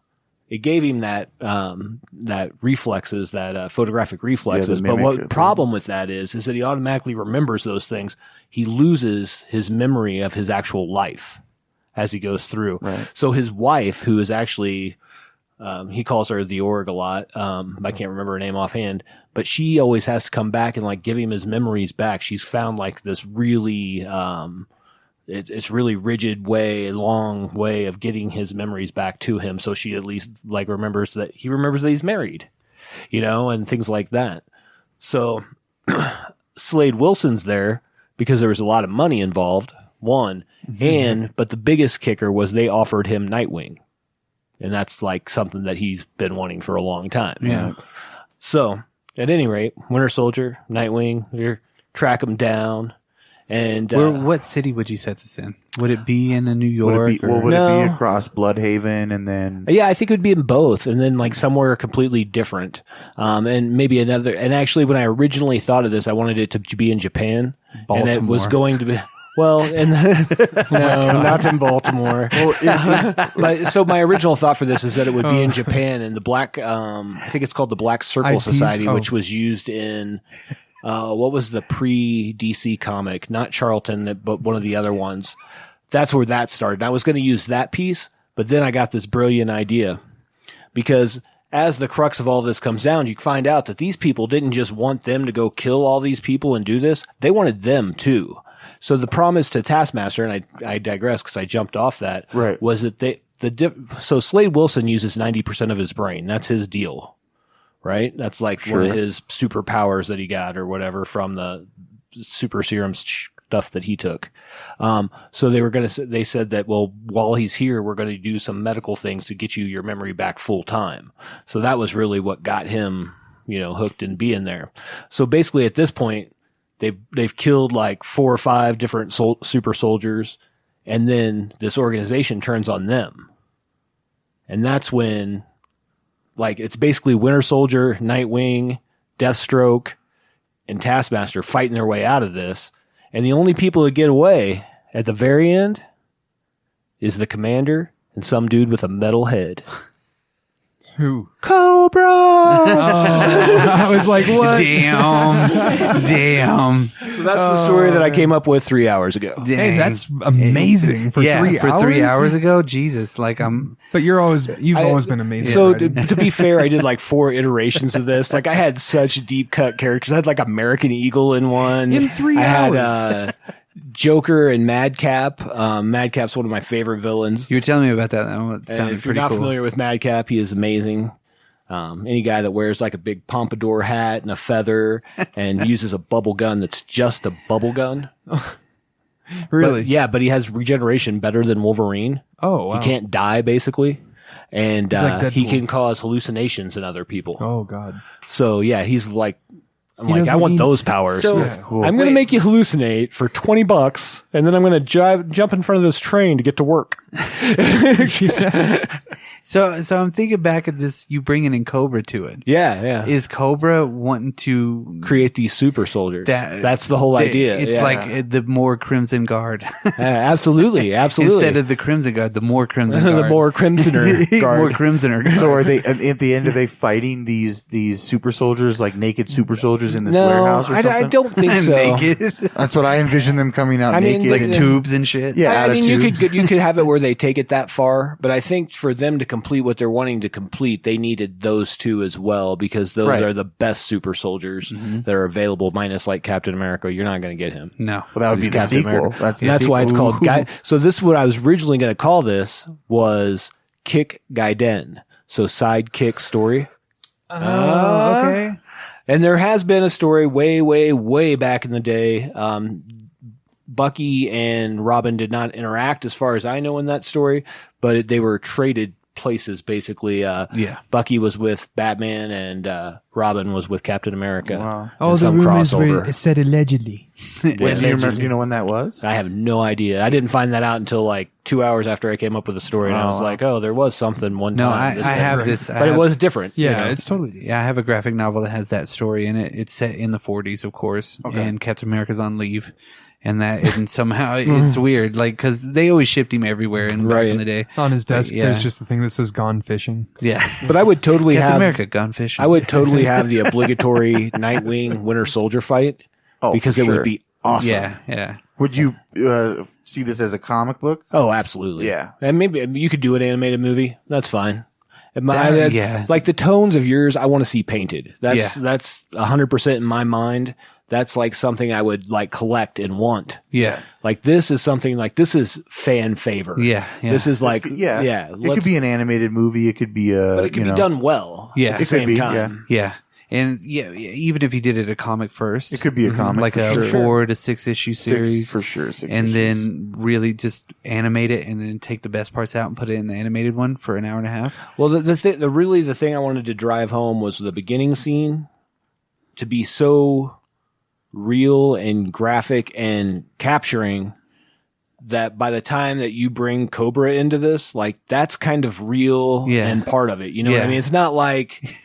it gave him that reflexes, that photographic reflexes. But what problem with that is that he automatically remembers those things. He loses his memory of his actual life as he goes through. Right. So his wife, who is actually he calls her the Org a lot. I can't remember her name offhand, but she always has to come back and like give him his memories back. She's found like this really, it's really rigid long way of getting his memories back to him. So she at least like remembers that he's married, and things like that. So Slade Wilson's there because there was a lot of money involved. One, but the biggest kicker was they offered him Nightwing. And that's like something that he's been wanting for a long time. Yeah. So at any rate, Winter Soldier, Nightwing, you track him down. And what city would you set this in? Would it be in New York? Would it be across Bloodhaven and then? Yeah, I think it would be in both, and then like somewhere completely different, and maybe another. And actually, when I originally thought of this, I wanted it to be in Japan, Baltimore. And it was going to be. Well, and no, not in Baltimore. But so my original thought for this is that it would be in Japan, and the Black, I think it's called the Black Circle Society, which was used in, what was the pre-DC comic? Not Charlton, but one of the other ones. That's where that started. I was going to use that piece, but then I got this brilliant idea, because as the crux of all this comes down, you find out that these people didn't just want them to go kill all these people and do this. They wanted them too. So the promise to Taskmaster, and I digress because I jumped off that, right, was that so Slade Wilson uses 90% of his brain. That's his deal, right? That's like one of his superpowers that he got or whatever from the super serum stuff that he took. So they said that, well, while he's here, we're going to do some medical things to get you your memory back full time. So that was really what got him, hooked and being there. So basically at this point, They've killed like 4 or 5 different super soldiers, and then this organization turns on them. And that's when, like, it's basically Winter Soldier, Nightwing, Deathstroke, and Taskmaster fighting their way out of this. And the only people that get away at the very end is the commander and some dude with a metal head. Who? Cobra! I was like, what? Damn. So that's the story that I came up with 3 hours ago. Dang. Hey, that's amazing for 3 hours. For 3 hours ago, Jesus! Like But you've always been amazing. So to be fair, I did like 4 iterations of this. Like I had such deep cut characters. I had like American Eagle in one. In 3 hours. I had Joker and Madcap. Madcap's one of my favorite villains. You were telling me about that. That sounded if you're pretty not cool. familiar with Madcap, he is amazing. Any guy that wears like a big pompadour hat and a feather and uses a bubble gun that's just a bubble gun. Really? But he has regeneration better than Wolverine. Oh, wow. He can't die, basically. And like he can cause hallucinations in other people. Oh, God. So, yeah, he's like I'm like, I want those powers. So, That's cool. I'm going to make you hallucinate for $20, and then I'm going to jump in front of this train to get to work. So I'm thinking back at this, you bringing in Cobra to it. Yeah. Is Cobra wanting to create these super soldiers? That's the whole idea. It's like the more Crimson Guard. Absolutely. Instead of the Crimson Guard, the more Crimson Guard. The more Crimsoner Guard. More Crimsoner Guard. So are they, at the end, are they fighting these super soldiers, like naked super soldiers in this warehouse or something? I don't think so. Naked. That's what I envision them coming out naked. Like tubes and shit. Yeah, I mean, you could have it where they take it that far, but I think for them to complete what they're wanting to complete, they needed those two as well, because those are the best super soldiers that are available, minus like Captain America. You're not going to get him. No. Well, that would be the Captain sequel. America. That's why it's called Guy. So this, what I was originally going to call this was Kick Gaiden. So sidekick story. Okay. And there has been a story way, way, way back in the day. Bucky and Robin did not interact as far as I know in that story, but they were traded places basically. Bucky was with Batman and Robin was with Captain America. Wow. All the rumors were said allegedly. Wait, do you know when that was? I have no idea. I didn't find that out until like 2 hours after I came up with the story, and I was like, "Oh, there was something one time." No, I have this, but it was different. Yeah, it's totally. Yeah, I have a graphic novel that has that story in it. It's set in the 40s, of course, and Captain America's on leave. And somehow it's weird, like, because they always shipped him everywhere back in the day. On his desk, there's just the thing that says "Gone Fishing." Yeah, but I would totally Captain have America Gone Fishing. I would totally have the obligatory Nightwing Winter Soldier fight because it would be awesome. Yeah. Would you see this as a comic book? Oh, absolutely. Yeah, and maybe you could do an animated movie. That's fine. Yeah. Like the tones of yours, I want to see painted. That's 100% in my mind. That's like something I would like collect and want. Yeah. Like this is something like this is fan favor. Yeah. This is like, It could be an animated movie. It could be but it could be done well. Yeah. At the same time. Yeah. And even if you did it a comic first, it could be a comic, like a 4 to 6 issue series, for sure. And then really just animate it, and then take the best parts out and put it in the animated one for an hour and a half. Well, the thing I wanted to drive home was the beginning scene to be so real and graphic and capturing that by the time that you bring Cobra into this, like that's kind of real and part of it. You know what I mean? It's not like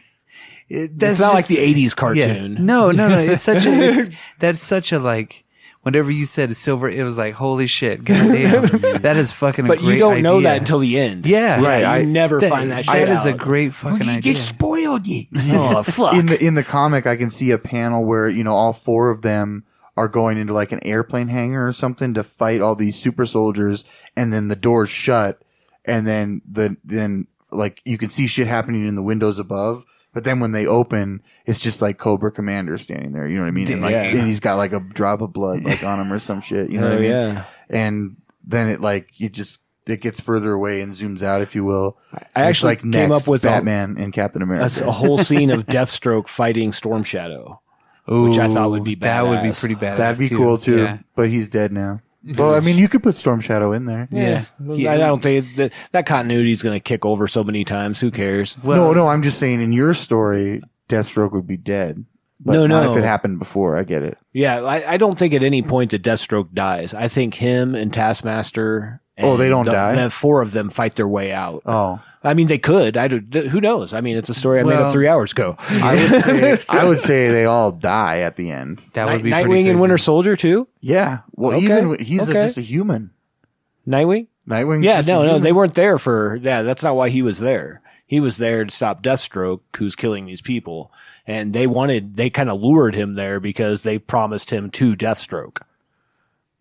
it's not like the 80s cartoon. Yeah. No. It's such a that's such a like. Whenever you said silver, it was like, holy shit, goddamn, that is fucking. But you don't know that until the end. Yeah, right. You never find that shit out. That is a great fucking idea. You spoiled it. Oh fuck! In the comic, I can see a panel where all 4 of them are going into like an airplane hangar or something to fight all these super soldiers, and then the doors shut, and then like you can see shit happening in the windows above. But then when they open, it's just like Cobra Commander standing there. You know what I mean? And and he's got like a drop of blood like on him or some shit. You know what I mean? Yeah. And then it gets further away and zooms out, if you will. I actually came up with Batman and Captain America. A whole scene of Deathstroke fighting Storm Shadow, which I thought would be badass. That would be pretty badass. That'd be cool too. Yeah. But he's dead now. Well, I mean, you could put Storm Shadow in there. Yeah. I don't think that continuity is going to kick over so many times. Who cares? Well, no, I'm just saying in your story, Deathstroke would be dead. But not if it happened before. I get it. Yeah, I don't think at any point that Deathstroke dies. I think him and Taskmaster. And they don't die? The 4 of them fight their way out. Oh. I mean, they could. Who knows? I mean, it's a story I made up 3 hours ago. I would say they all die at the end. That would be Nightwing and Winter Soldier too. Yeah. Well, even he's just a human. Nightwing. Yeah. No, they weren't there for. Yeah, that's not why he was there. He was there to stop Deathstroke, who's killing these people, and they kind of lured him there because they promised him to Deathstroke.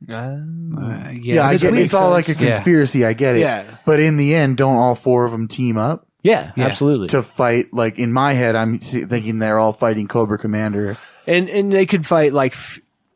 I get it. It's all like a conspiracy. Yeah. I get it. Yeah. But in the end, don't all 4 of them team up? Yeah, absolutely. To fight, like in my head, I'm thinking they're all fighting Cobra Commander, and they could fight like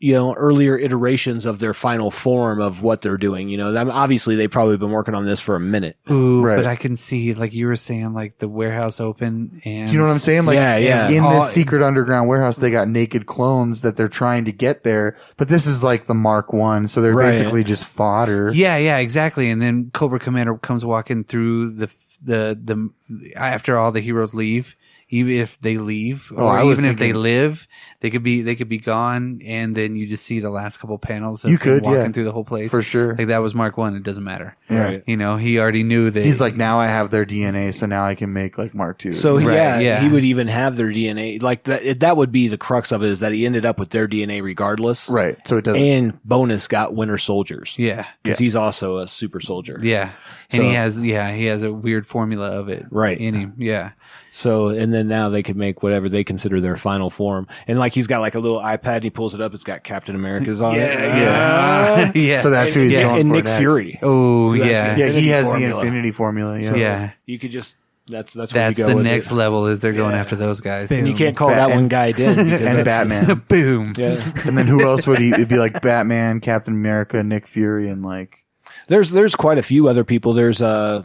earlier iterations of their final form of what they're doing. Obviously they've probably been working on this for a minute. Ooh, right. But I can see, like you were saying, like the warehouse open and... Do you know what I'm saying? Like, yeah. In this secret underground warehouse, they got naked clones that they're trying to get there, but this is like the Mark 1, so they're basically just fodder. Yeah, exactly. And then Cobra Commander comes walking through the after all the heroes leave, even if they leave, or even if they live, they could be gone, and then you just see the last couple panels of him walking through the whole place. For sure. Like that was Mark 1. It doesn't matter. Right. You know, he already knew that. He's like, now I have their DNA, so now I can make like Mark 2. So he would even have their DNA. Like that would be the crux of it, is that he ended up with their DNA regardless. Right. So it doesn't. And bonus got Winter Soldiers. Yeah. Because he's also a super soldier. Yeah. And he has a weird formula of it. Right. In him. Yeah. So, and then now they could make whatever they consider their final form. And like he's got like a little iPad and he pulls it up. It's got Captain America's on it. Yeah. So that's who he's going and for Nick next. Fury. Oh, yeah. Yeah, he has the Infinity Formula. Yeah. So you could just, that's where That's you go the with next level, is they're going after those guys. And you can't call that one guy dead. And Batman. Boom. Yeah. And then who else would he? It'd be like Batman, Captain America, Nick Fury, and like. There's quite a few other people. There's I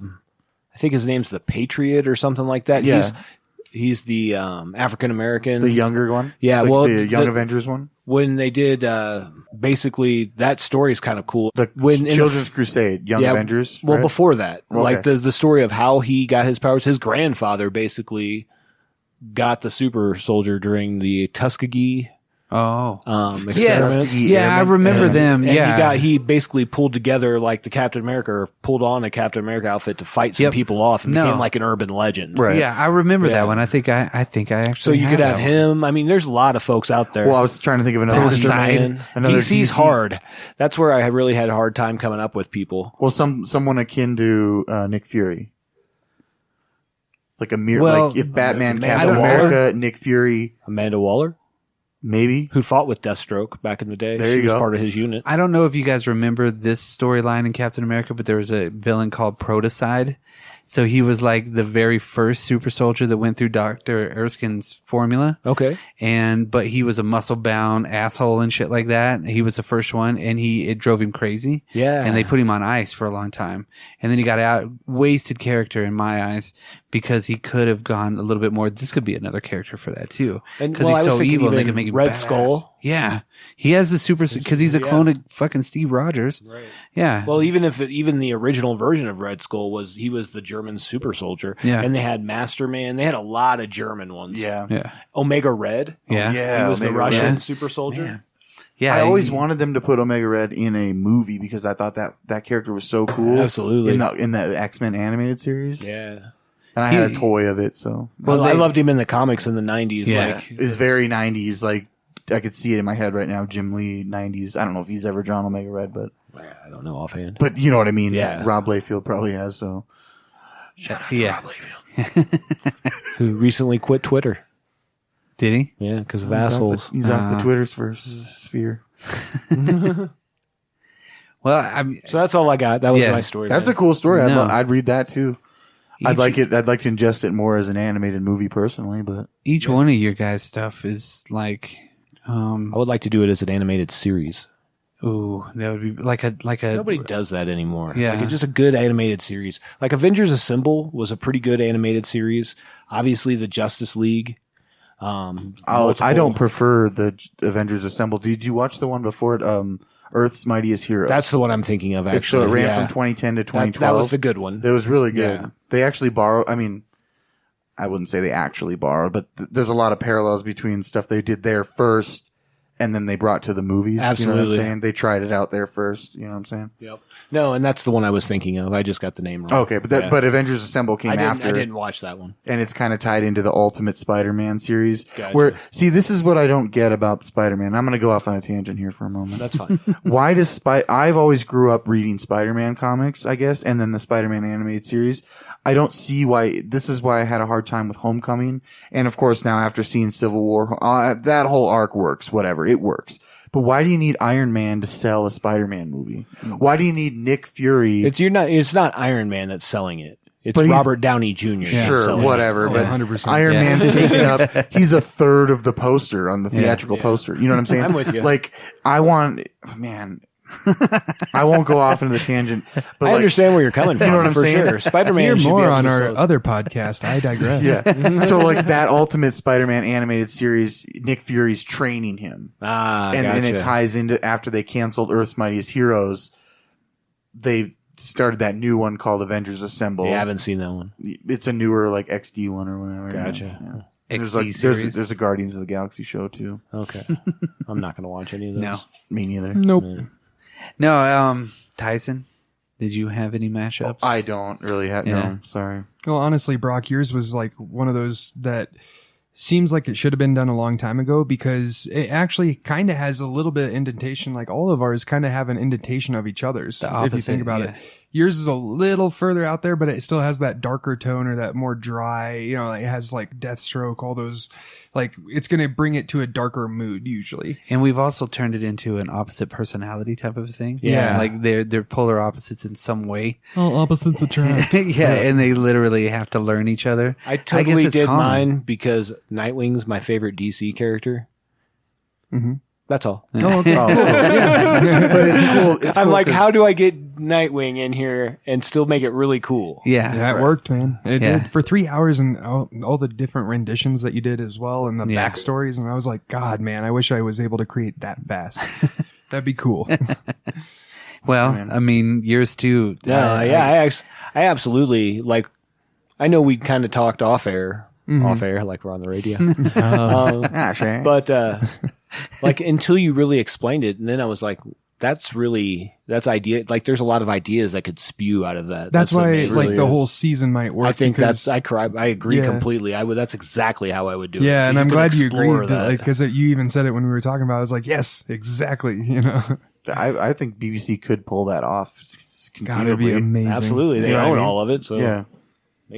think his name's the Patriot or something like that. Yeah. He's the African American, The younger one? Yeah, Like well, the Young Avengers one? when they did basically that story is kind of cool. The Children's Crusade, Young Avengers. Well, right? before that, Okay. like the story of how he got his powers. His grandfather basically got the super soldier during the Tuskegee experiments. Yeah, I remember them. And he basically pulled together like the Captain America, or pulled on a Captain America outfit to fight some people off, and became like an urban legend. Right. Yeah, I remember that one. I think I actually. So you could have him. I mean, there's a lot of folks out there. Well, I was trying to think of another side. another DC's DC. hard. That's where I really had a hard time coming up with people. Well, someone akin to Nick Fury. Like like if Batman, Captain America, Nick Fury, Amanda Waller, maybe, who fought with Deathstroke back in the day. There you she was go. part of his unit. I don't know if you guys remember this storyline in Captain America, but there was a villain called Protocide. So he was like the very first super soldier that went through Dr. Erskine's formula. Okay. But he was a muscle bound asshole and shit like that. He was the first one, and it drove him crazy. Yeah. And they put him on ice for a long time. And then he got out, wasted character in my eyes, because he could have gone a little bit more. This could be another character for that too. Because he's so evil, and they can make him Red badass. Skull. Yeah. He has the super, because he's a clone of fucking Steve Rogers. Right. Yeah. Well, even the original version of Red Skull was the German super soldier. Yeah. And they had Master Man. They had a lot of German ones. Yeah. Yeah. Omega Red. Yeah. Yeah. He was Omega the Russian Red. super soldier. Man. Yeah. I always wanted them to put Omega Red in a movie because I thought that character was so cool. Absolutely. In the X-Men animated series. Yeah. And I had a toy of it, so. Well, I loved him in the comics in the 90s. Yeah. Like, It's very 90s, like, I could see it in my head right now. Jim Lee, 90s. I don't know if he's ever drawn Omega Red, but. I don't know offhand. But you know what I mean. Yeah. Rob Liefeld probably has, so. Shout out to Rob Liefeld. Who recently quit Twitter. Did he? Yeah, because of assholes. He's off the Twitter sphere. Well, so that's all I got. That was my story. That's a cool story. I'd read that too. I'd like to ingest it more as an animated movie personally, but each one of your guys' stuff is like, I would like to do it as an animated series. Ooh, that would be like a. Nobody does that anymore. Yeah. Like, it's just a good animated series. Like Avengers Assemble was a pretty good animated series. Obviously, the Justice League. I don't prefer the Avengers Assemble. Did you watch the one before it? Earth's Mightiest Heroes. That's the one I'm thinking of, actually. So it ran from 2010 to 2012. That was the good one. It was really good. Yeah. They actually borrowed, I mean, I wouldn't say they actually borrowed, but there's a lot of parallels between stuff they did there first and then they brought to the movies. Absolutely. You know what I'm saying? They tried it out there first. You know what I'm saying? Yep. No, and that's the one I was thinking of. I just got the name wrong. Okay, but Avengers Assemble came after. I didn't watch that one. And it's kind of tied into the Ultimate Spider-Man series. Gotcha. See, this is what I don't get about Spider-Man. I'm going to go off on a tangent here for a moment. That's fine. Why does I've always grew up reading Spider-Man comics, I guess, and then the Spider-Man animated series. I don't see why. This is why I had a hard time with Homecoming. And of course, now after seeing Civil War, that whole arc works. Whatever. It works. But why do you need Iron Man to sell a Spider-Man movie? Why do you need Nick Fury? It's not Iron Man that's selling it. It's Robert Downey Jr. Sure, whatever. But 100%. Iron Man's taken up. He's a third of the poster on the theatrical poster. You know what I'm saying? I'm with you. Like, I won't go off into the tangent. But I understand where you're coming from. You know what I'm for saying? Sure. Spider-Man Hear should be more able on to our sell- other podcast. I digress. Yeah. So like that Ultimate Spider-Man animated series, Nick Fury's training him. Ah, and gotcha. it ties into after they canceled Earth's Mightiest Heroes, they started that new one called Avengers Assemble. Yeah, I haven't seen that one. It's a newer like XD one or whatever. Gotcha. Yeah. There's a Guardians of the Galaxy show too. Okay. I'm not going to watch any of those. No. Me neither. Nope. No, Tyson, did you have any mashups? I don't really have. Yeah. No, sorry. Well, honestly, Brock, yours was like one of those that seems like it should have been done a long time ago because it actually kind of has a little bit of indentation. Like all of ours kind of have an indentation of each other's. If you think about it. Yours is a little further out there, but it still has that darker tone or that more dry, like it has like Deathstroke, all those, like it's going to bring it to a darker mood usually. And we've also turned it into an opposite personality type of thing. Yeah. Like they're polar opposites in some way. Oh, opposites attract. Yeah, and they literally have to learn each other. I totally did mine because Nightwing's my favorite DC character. Mm-hmm. That's all. Oh, okay. Yeah. But it's cool. I'm like, how do I get Nightwing in here and still make it really cool? Yeah. It worked, man. It did for 3 hours and all the different renditions that you did as well and the backstories. And I was like, God, man, I wish I was able to create that fast. That'd be cool. Well, I mean, yours too. I absolutely like. I know we kind of talked off air, like we're on the radio. Sure. But like until you really explained it, and then I was like, that's idea. Like there's a lot of ideas that could spew out of that. That's why amazing. like the whole season might work. I think I agree completely. That's exactly how I would do it. Yeah, and I'm glad you agreed because you even said it when we were talking about it. I was like, yes, exactly. I think BBC could pull that off. God, it'd be amazing. Absolutely. They own all of it. So yeah.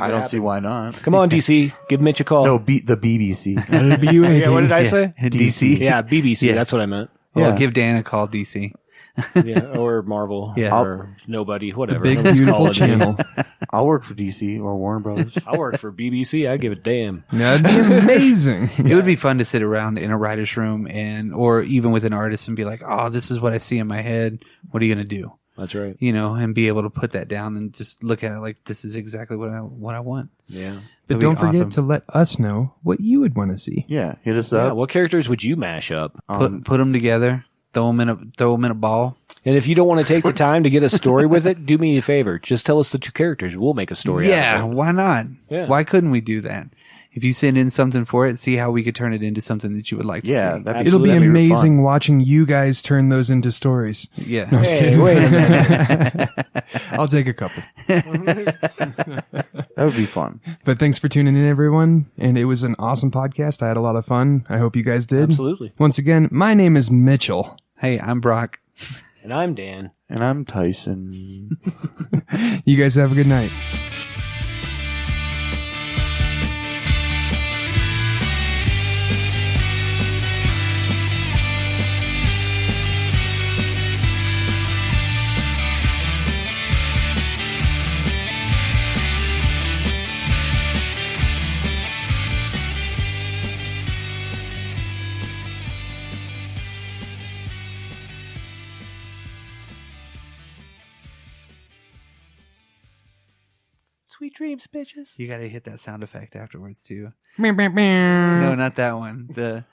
I don't see why not. Come on, DC. Give Mitch a call. No, the BBC. Yeah, what did I say? DC. Yeah, BBC. Yeah. That's what I meant. Well, give Dan a call, DC. Yeah, or Marvel. Yeah. Or nobody, whatever. The big, beautiful channel. I'll work for DC or Warner Brothers. I work for BBC. I give a damn. That'd be amazing. It would be fun to sit around in a writer's room or even with an artist and be like, oh, this is what I see in my head. What are you going to do? That's right. And be able to put that down and just look at it like this is exactly what I want. Yeah. But don't forget to let us know what you would want to see. Yeah, hit us up. What characters would you mash up? Put them together. Throw them in a ball. And if you don't want to take the time to get a story with it, do me a favor. Just tell us the two characters. We'll make a story out of it. Why not? Yeah. Why couldn't we do that? If you send in something for it, see how we could turn it into something that you would like to see. It'll be amazing watching you guys turn those into stories. Yeah. No, I'm just kidding. Wait a minute. I'll take a couple. That would be fun. But thanks for tuning in, everyone. And it was an awesome podcast. I had a lot of fun. I hope you guys did. Absolutely. Once again, my name is Mitchell. Hey, I'm Brock. And I'm Dan. And I'm Tyson. You guys have a good night. Sweet dreams, bitches. You got to hit that sound effect afterwards too. No, No, not that one. The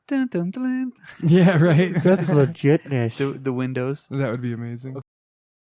dun dun dun. Yeah, right. That's legitness. The windows. That would be amazing.